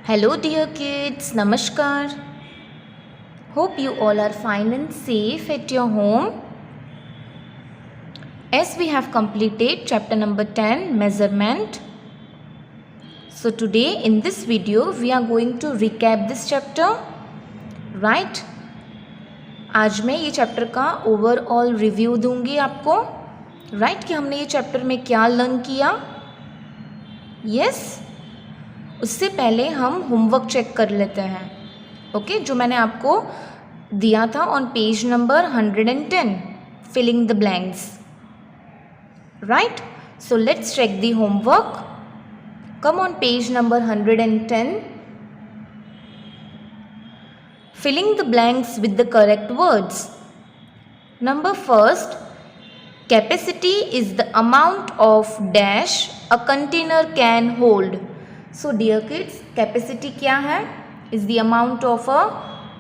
Hello dear kids, Namaskar. Hope you all are fine and safe at your home. As we have completed chapter number 10, measurement. So today in this video we are going to recap this chapter, right? आज मैं ये chapter का overall review दूंगी आपको, right? कि हमने ये chapter में क्या लर्न किया. यस, उससे पहले हम होमवर्क चेक कर लेते हैं. ओके, जो मैंने आपको दिया था on page number 110, filling the blanks, right? So let's check the homework. Come on page number 110. Filling the blanks with the correct words. Number first, capacity is the amount of dash a container can hold. So dear kids, capacity क्या है? Is the amount of a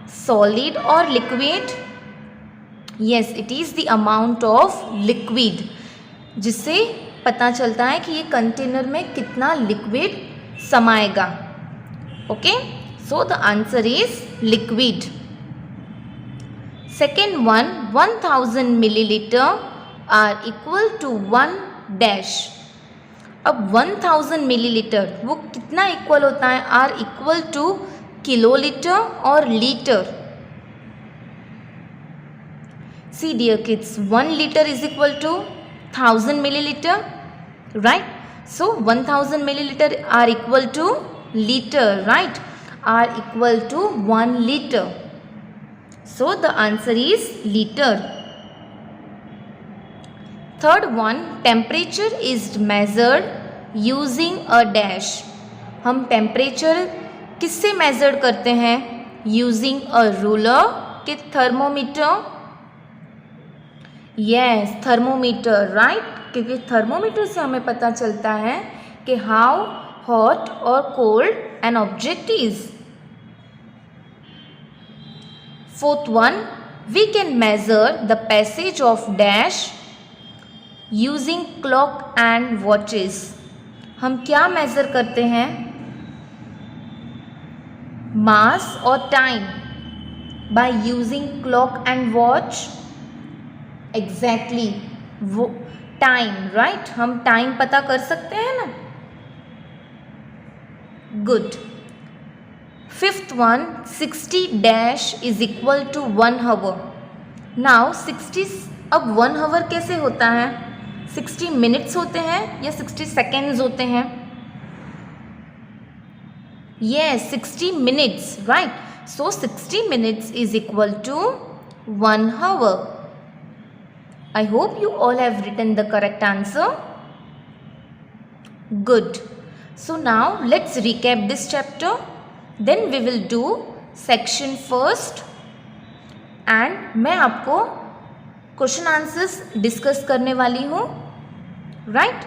solid or liquid? Yes, it is the amount of liquid. जिससे पता चलता है कि ये container में कितना liquid समाएगा. Okay? So the answer is liquid. Second one, 1000 milliliter are equal to 1 dash. अब 1000 मिलीलीटर वो कितना इक्वल होता है? आर इक्वल टू किलोलीटर और litre. See dear kids, 1 litre is equal to 1000 millilitre, right? So 1000 millilitre are equal to litre, right? Are equal to 1 liter. So the answer is liter. Third one, temperature is measured using a dash. हम temperature किससे major करते हैं? Using a ruler के thermometer? Yes, thermometer, right? क्योंकि thermometer से हमें पता चलता है कि हाउ हॉट और cold an object is. Fourth one, we can measure the passage of dash using clock and watches. हम क्या मेजर करते हैं? मास और time by using clock and watch. Exactly, वो टाइम, राइट? हम टाइम पता कर सकते हैं ना. Good. Fifth one, 60 dash is equal to 1 hour. Now 60, अब 1 hour कैसे होता है? 60 minutes होते हैं या 60 seconds होते हैं? Yes, 60 minutes, right? So 60 minutes is equal to 1 hour. I hope you all have written the correct answer. Good. So now let's recap this chapter. Then we will do section first and मैं आपको question answers discuss करने वाली हूँ, right?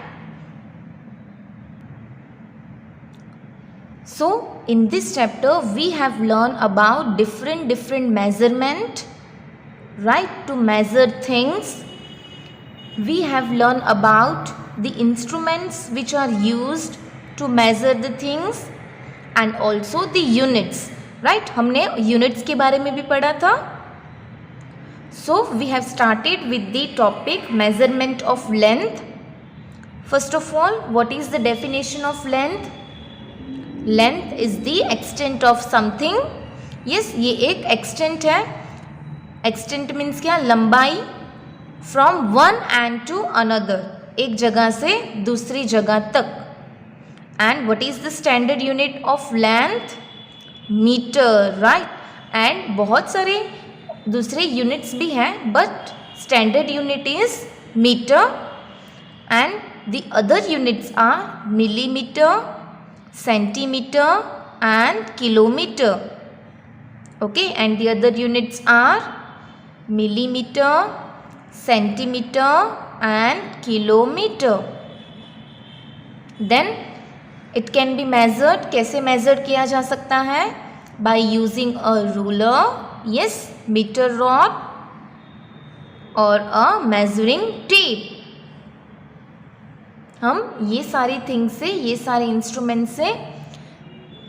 So in this chapter we have learned about different measurement, right? To measure things. We have learned about the instruments which are used to measure the things and also the units, right? हमने units के बारे में भी पढ़ा था. So we have started with the topic measurement of length. First of all, what is the definition of length? Length is the extent of something. Yes, ये एक extent है. Extent means क्या? लंबाई. From one end to another, एक जगह से दूसरी जगह तक. And what is the standard unit of length? Meter, right? And बहुत सारे दूसरे units भी हैं, but standard unit is meter and the other units are millimeter, centimeter and kilometer. Okay, and the other units are millimeter, centimeter and kilometer. Then it can be measured. कैसे measured किया जा सकता है? By using a ruler, yes, meter rod or a measuring tape. हम ये सारी things से, ये सारे इंस्ट्रूमेंट से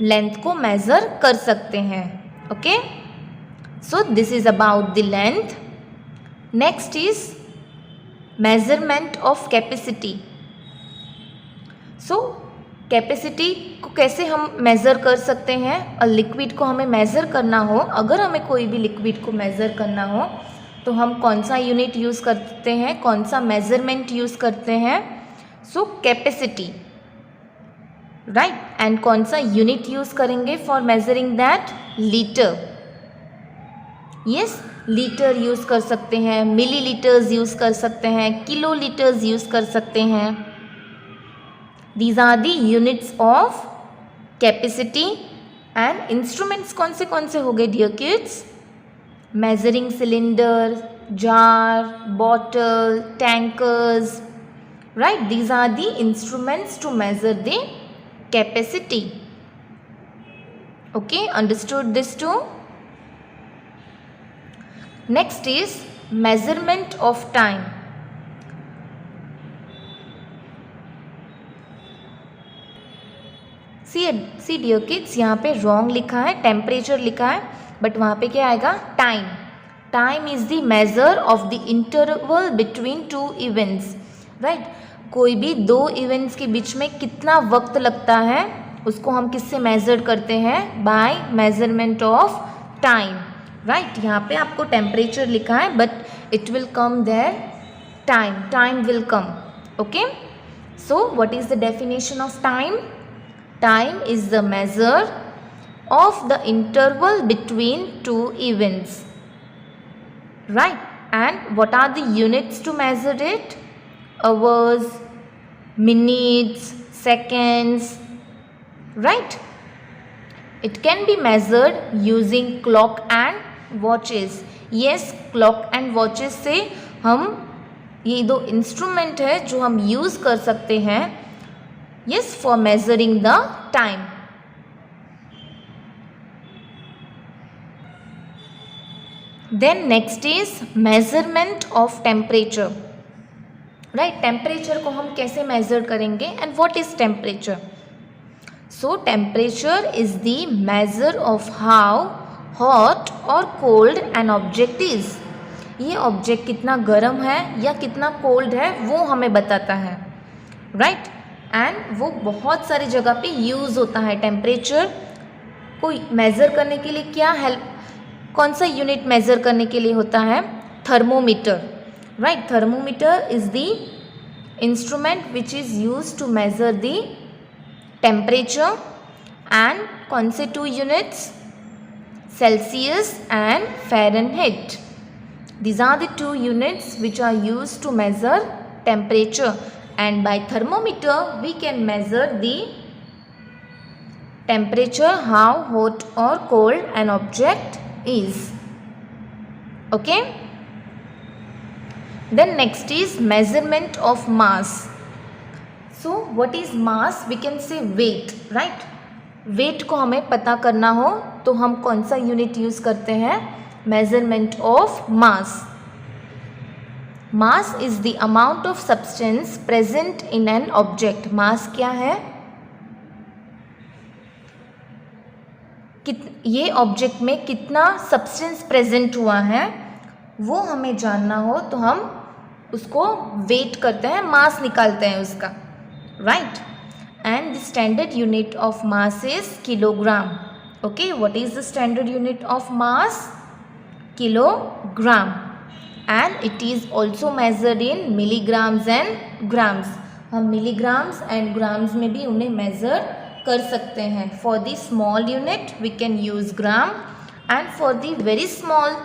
लेंथ को मेज़र कर सकते हैं. Okay, so this is about the length. Next is measurement of capacity. So capacity को कैसे हम मेज़र कर सकते हैं. और लिक्विड को हमें मेज़र करना हो, अगर हमें कोई भी लिक्विड को मेज़र करना हो तो हम कौन सा यूनिट यूज़ करते हैं, कौन सा मेज़रमेंट यूज़ करते हैं. सो कैपेसिटी, राइट. एंड कौन सा यूनिट यूज़ करेंगे for measuring that. Litre. Yes, litre use कर सकते हैं, मिलीलीटर्स यूज़ कर सकते हैं, किलोलीटर्स यूज़ कर सकते हैं. These are the units of capacity. And instruments कौन से हो गए dear kids. Measuring cylinder, jar, bottle, tankers, right. These are the instruments to measure the capacity. Okay, understood this too. Next is measurement of time. See dear kids, यहाँ पे wrong लिखा है, temperature लिखा है, but वहाँ पे क्या आएगा. time. Time is the measure of the interval between two events. right. कोई भी दो events के बीच में कितना वक्त लगता है उसको हम किससे measure करते हैं. by measurement of time. Right. यहाँ पे आपको टेम्परेचर लिखा है but it will come there time will come. Okay, so what is the definition of time. Time is the measure of the interval between two events. Right. And what are the units to measure it. Hours, minutes, seconds. Right. It can be measured using clock and watches. Yes, clock and watches से हम ये दो instrument है जो हम use कर सकते हैं. Yes, for measuring the time. Then next is measurement of temperature. Right, temperature को हम कैसे measure करेंगे and what is temperature? So temperature is the measure of how hot or cold an object is. ये object कितना गर्म है या कितना कोल्ड है वो हमें बताता है. राइट. एंड वो बहुत सारी जगह पे यूज़ होता है. टेम्परेचर को मेज़र करने के लिए क्या हेल्प, कौन सा यूनिट मेज़र करने के लिए होता है. Thermometer. Right. Thermometer is the instrument which is use to measure the temperature. and कौन से two units. Celsius and Fahrenheit. These are the two units which are used to measure temperature. And by thermometer we can measure the temperature, how hot or cold an object is. Okay. Then next is measurement of mass. So what is mass? We can say weight, right? weight को हमें पता करना हो तो हम कौन सा unit use करते हैं. measurement of mass. mass is the amount of substance present in an object. mass क्या है. ये ऑब्जेक्ट में कितना सब्सटेंस प्रेजेंट हुआ है वो हमें जानना हो तो हम उसको वेट करते हैं, मास निकालते हैं उसका. right. and the standard unit of mass is kilogram. okay, what is the standard unit of mass? kilogram. and it is also measured in milligrams and grams. हम milligrams and grams में भी उन्हें measure कर सकते हैं. for the small unit we can use gram and for the very small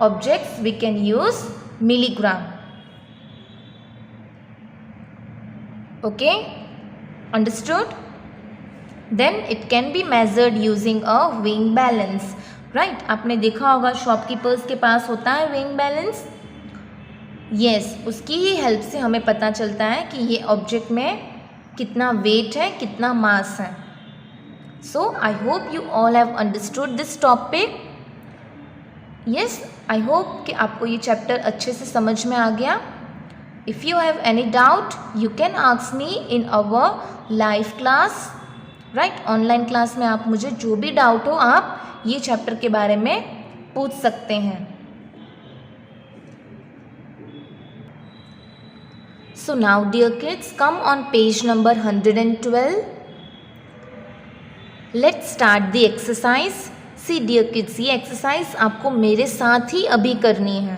objects we can use milligram. okay, understood. then it can be measured using a weighing balance. right. आपने देखा होगा shopkeepers के पास होता है weighing balance. yes, उसकी ही help से हमें पता चलता है कि ये ऑब्जेक्ट में कितना वेट है, कितना मास है. So I hope you all have understood this topic. yes, I hope कि आपको ये चैप्टर अच्छे से समझ में आ गया. If you have any doubt, you can ask me in our live class. Right. Online class में आप मुझे जो भी डाउट हो आप ये चैप्टर के बारे में पूछ सकते हैं। So now dear kids, come on page number 112. Let's start the exercise. See dear kids, ये exercise आपको मेरे साथ ही अभी करनी है।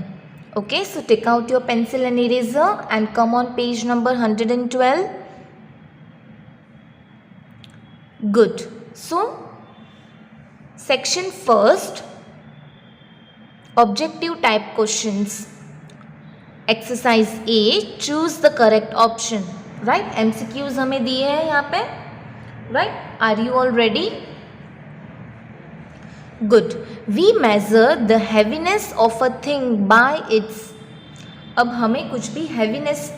Okay, so take out your pencil and eraser and come on page number 112. Good. So section first, objective type questions. Exercise A, choose the correct option. Right, MCQs हमें दिए हैं यहाँ पे। Right, are you all ready? Good. We measure the heaviness of a thing by its. अब हमें कुछ भी heaviness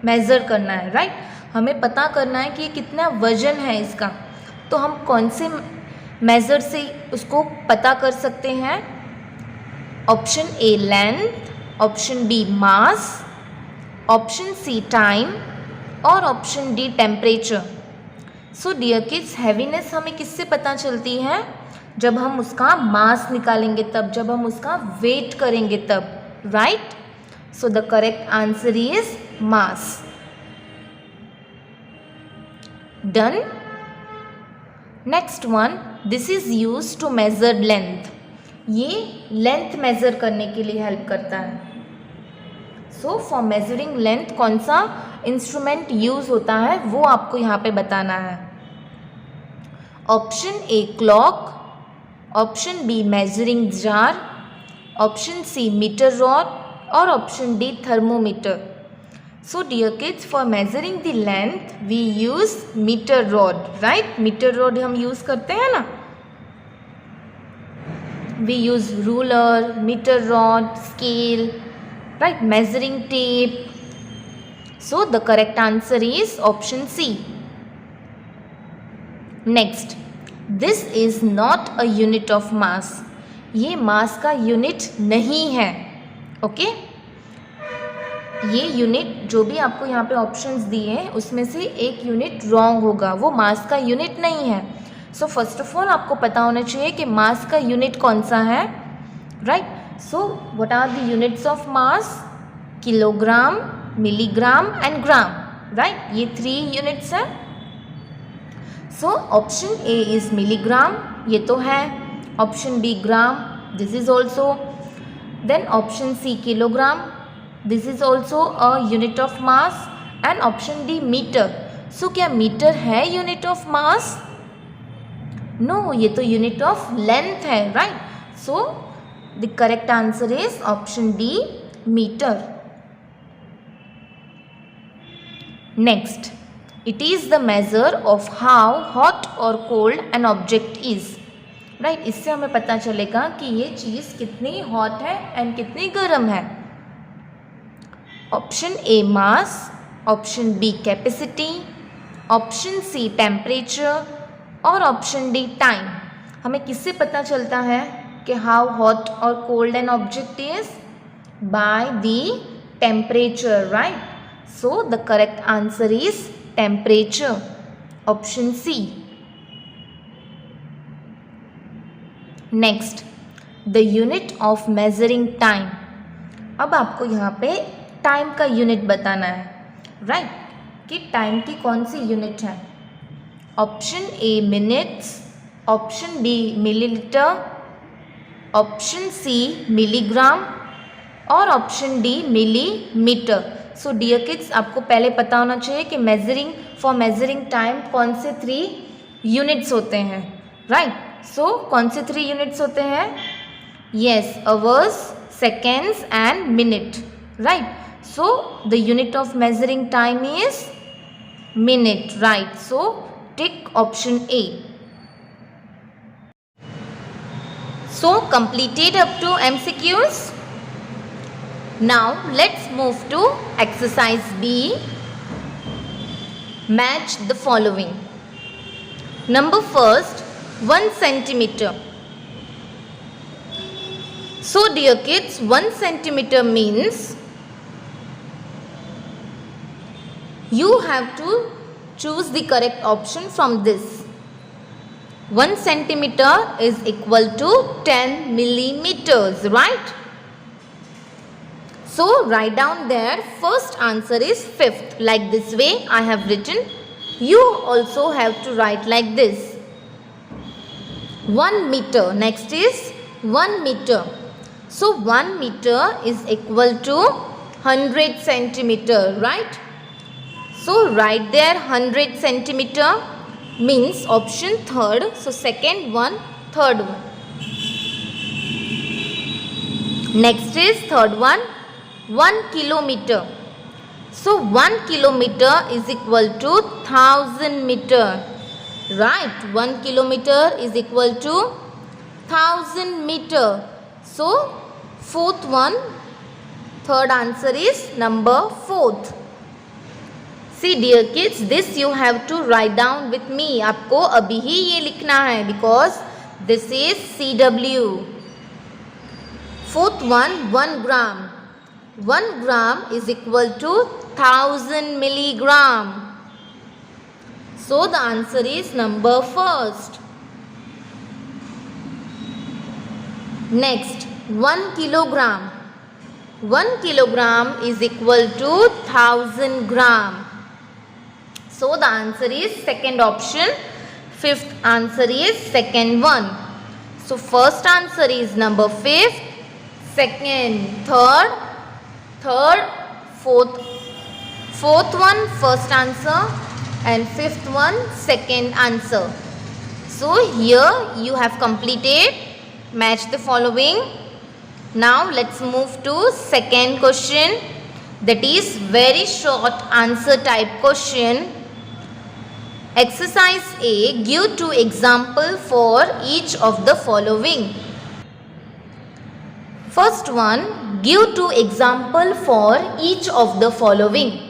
major करना है। राइट, हमें पता करना है कि ये कितना वजन है इसका, तो हम कौन से मेजर से उसको पता कर सकते हैं? Option A length, option B mass, option C time और option D temperature. So dear kids, heaviness हमें किससे पता चलती है? जब हम उसका मास निकालेंगे तब, जब हम उसका वेट करेंगे तब। Right, so the correct answer is mass. Done. Next one, this is used to measure length. ये लेंथ मेजर करने के लिए हेल्प करता है। सो फॉर मेजरिंग लेंथ कौन सा इंस्ट्रूमेंट यूज होता है वो आपको यहाँ पे बताना है। Option A clock, option B measuring jar, option C metre rod और option D thermometer. So dear kids, for measuring the length we use metre rod. Right, metre rod हम यूज करते हैं ना। We use ruler, meter rod, scale, right, measuring tape. So the correct answer is option C. Next, this is not a unit of mass. ये मास का unit नहीं है। Okay, ये unit जो भी आपको यहाँ पे ऑप्शंस दिए हैं उसमें से एक यूनिट रॉन्ग होगा, वो मास का यूनिट नहीं है। सो फर्स्ट ऑफ ऑल आपको पता होना चाहिए कि मास का यूनिट कौन सा है। Right, so what are the units of mass? Kilogram, milligram and gram. Right, ये 3 यूनिट्स हैं। So option A is milligram, ये तो है। Option B gram, this is also. Then option C kilogram, this is also a unit of mass. And option D metre. So क्या metre है unit of mass? No, ये तो unit of length है। Right, so the correct answer is option D metre. Next, it is the measure of how hot और cold an object is. Right, इससे हमें पता चलेगा कि ये चीज़ कितनी हॉट है एंड कितनी गर्म है। Option A mass, option B capacity, option C temperature और ऑप्शन डी टाइम। हमें किससे पता चलता है कि हाउ हॉट और cold an object is? By the temperature. Right, so the correct answer is temperature, option C. Next, the unit of measuring time. अब आपको यहाँ पे टाइम का यूनिट बताना है। राइट, कि टाइम की कौन सी यूनिट है? Option A minutes, option B millilitre, option C milligram और option D millimetre. So dear kids, आपको पहले पता होना चाहिए कि फॉर मेजरिंग टाइम कौन से 3 यूनिट्स होते हैं। राइट, सो कौन से 3 यूनिट्स होते हैं? Yes, hours, seconds and minute. Right, so the unit of measuring time is minute. Right, so tick option A. So completed up to MCQs. Now let's move to exercise B. Match the following. Number first, 1 centimeter. So dear kids, 1 centimeter means you have to choose the correct option from this. 1 centimeter is equal to 10 millimeters, right? So write down there, first answer is fifth. Like this way I have written. You also have to write like this. 1 meter. Next is 1 meter. So 1 meter is equal to 100 centimeter, right? So write there 100 centimeter means option third. So second one, third one. Next is third one, 1 kilometer. So 1 kilometer is equal to 1000 meter. Right, 1 kilometer is equal to 1000 meter. So fourth one, third answer is number fourth. See dear kids, this you have to write down with me. आपको अभी ही ये लिखना है because this is CW. Fourth one, 1 gram. 1 gram is equal to 1000 milligram. So the answer is number first. Next, 1 kilogram. 1 kilogram is equal to 1000 gram. So the answer is second option. Fifth answer is second one. So first answer is number fifth, second third, fourth one first answer, and fifth one second answer. So here you have completed match the following. Now let's move to second question, that is very short answer type question. Exercise A, give 2 examples for each of the following. First one, give 2 examples for each of the following.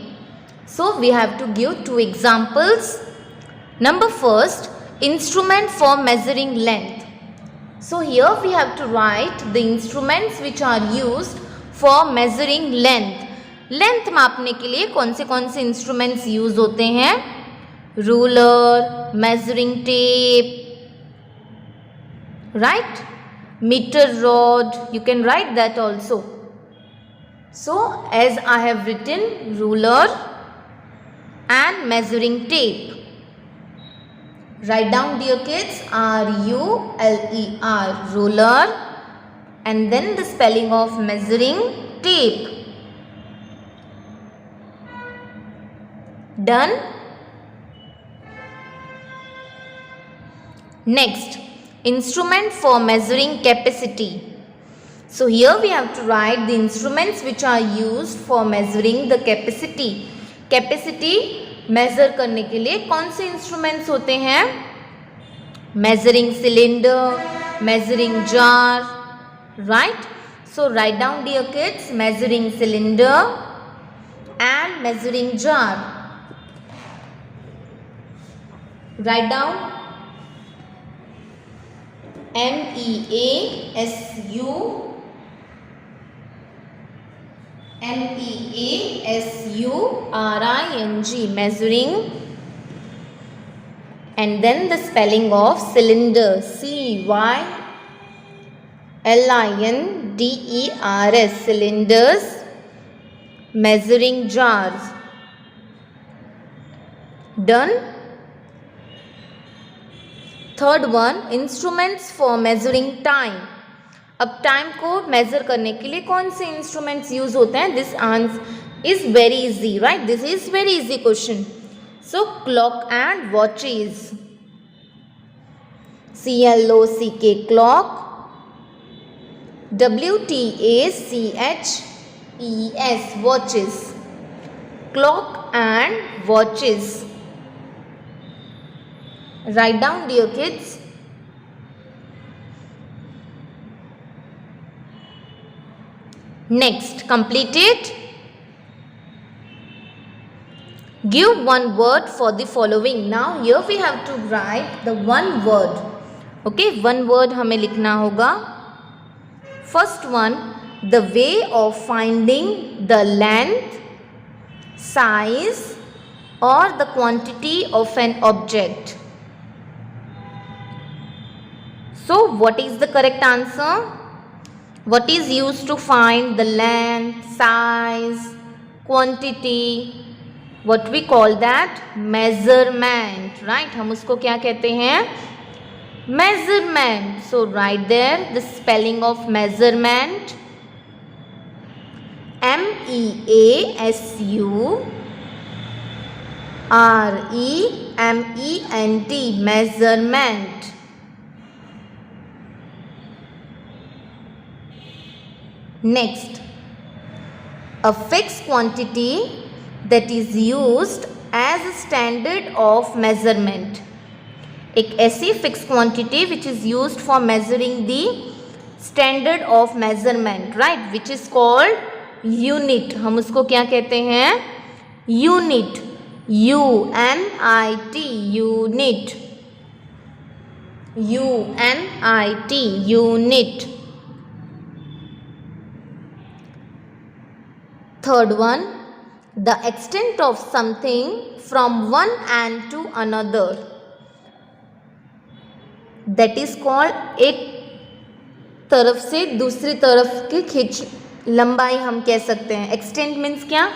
So we have to give 2 examples. Number first, instrument for measuring length. So here we have to write the instruments which are used for measuring length. Length मापने के लिए कौन से instruments use होते हैं? Ruler, measuring tape, right? Meter rod, you can write that also. So as I have written, ruler and measuring tape. Write down dear kids, R-U-L-E-R, ruler, and then the spelling of measuring tape. Done? Next, instrument for measuring capacity. So here we have to write the instruments which are used for measuring the capacity. Capacity measure करने के लिए कौन से instruments होते हैं? Measuring cylinder, measuring jar, right? So write down dear kids, measuring cylinder and measuring jar. Write down measuring, measuring, and then the spelling of cylinder, C-Y-L-I-N-D-E-R-S, cylinders, measuring jars. Done? Third one, instruments for measuring time. अब time को major करने के लिए कौन से instruments use होते हैं? This answer is very easy, right? This is very easy question. So clock and watches, CLOCK, clock, WATCHES, watches, clock and watches. Write down dear kids. Next, complete it. Give one word for the following. Now here we have to write the one word. Okay, one word हमें लिखना होगा. First one, the way of finding the length, size or the quantity of an object. So what is the correct answer? What is used to find the length, size, quantity? What we call that? Measurement, right? हम उसको क्या कहते हैं? Measurement. So write there the spelling of measurement. MEASUREMENT. Measurement. Next, a fixed quantity that is used as a standard of measurement. एक ऐसी fixed quantity which is used for measuring the standard of measurement, right? Which is called unit. हम उसको क्या कहते हैं? Unit. UNIT. Unit. UNIT. Unit. Third one, the extent of something from one end to another. That is called एक तरफ से दूसरी तरफ की खिंच लंबाई हम कह सकते हैं. एक्सटेंट मीन्स क्या?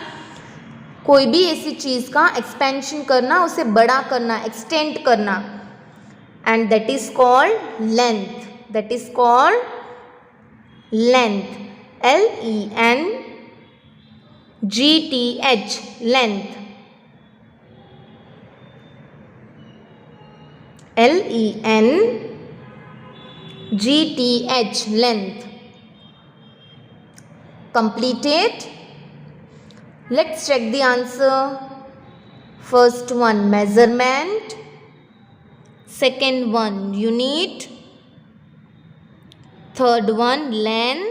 कोई भी ऐसी चीज़ का एक्सपेंशन करना, उसे बड़ा करना, एक्सटेंड करना. And that is called length. That is called length. LENGTH. length. LENGTH. length. Completed. Let's check the answer. First one, measurement. Second one, unit. Third one, length.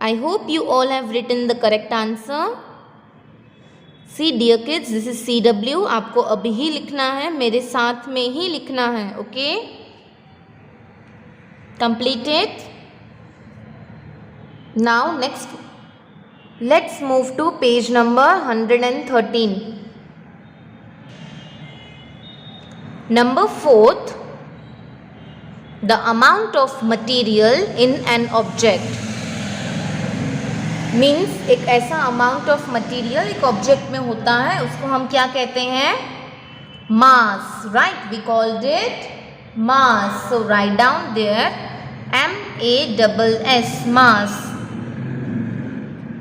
I hope you all have written the correct answer. See dear kids, this is CW. आपको अभी ही लिखना है, मेरे साथ में ही लिखना है. Okay? Completed. Now next, let's move to page number 113. Number 4th, the amount of material in an object. Means एक ऐसा अमाउंट ऑफ मटीरियल एक ऑब्जेक्ट में होता है, उसको हम क्या कहते हैं? Mass. Right, we called it mass. So write down there MASS. Mass.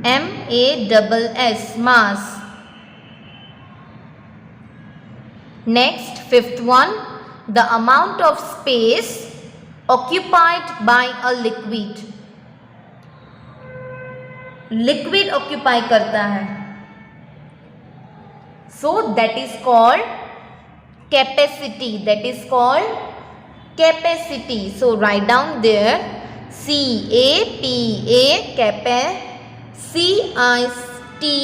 MASS. Mass. Next, fifth one, the amount of space occupied by a liquid. Liquid occupy करता है. So that is called capacity. That is called capacity. So write down there CAPA capa CITY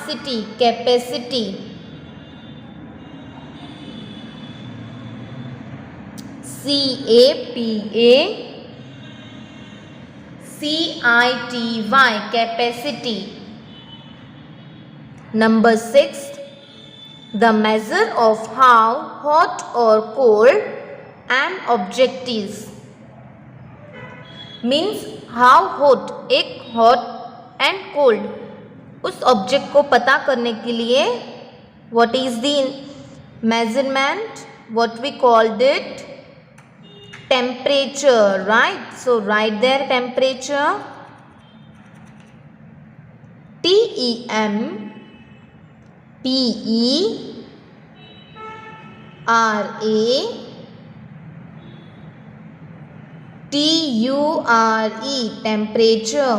city. Capacity. CAPA CITY capacity. Number 6, the measure of how hot or cold an object is. Means how hot, एक hot and cold. उस object को पता करने के लिए what is the measurement? What we called it? Temperature, right? So write there temperature. TEMPERATURE. temperature.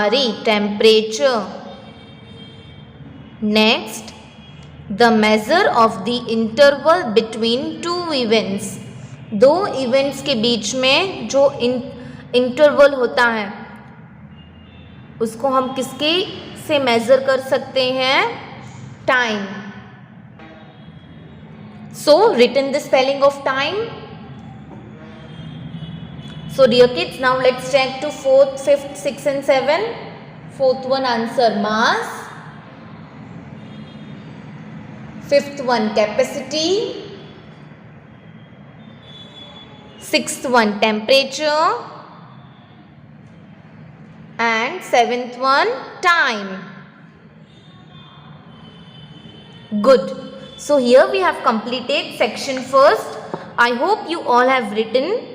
TEMPERATURE. temperature. Next, the measure of the interval between two events. दो events के बीच में जो इंटरवल होता है उसको हम किसके से मेजर कर सकते हैं? Time. So written the spelling of time. So dear kids, now let's check to 4th, 5th, 6th and 7th. Fourth one answer mass. Fifth one, capacity. Sixth one, temperature. And seventh one, time. Good. So here we have completed section first. I hope you all have written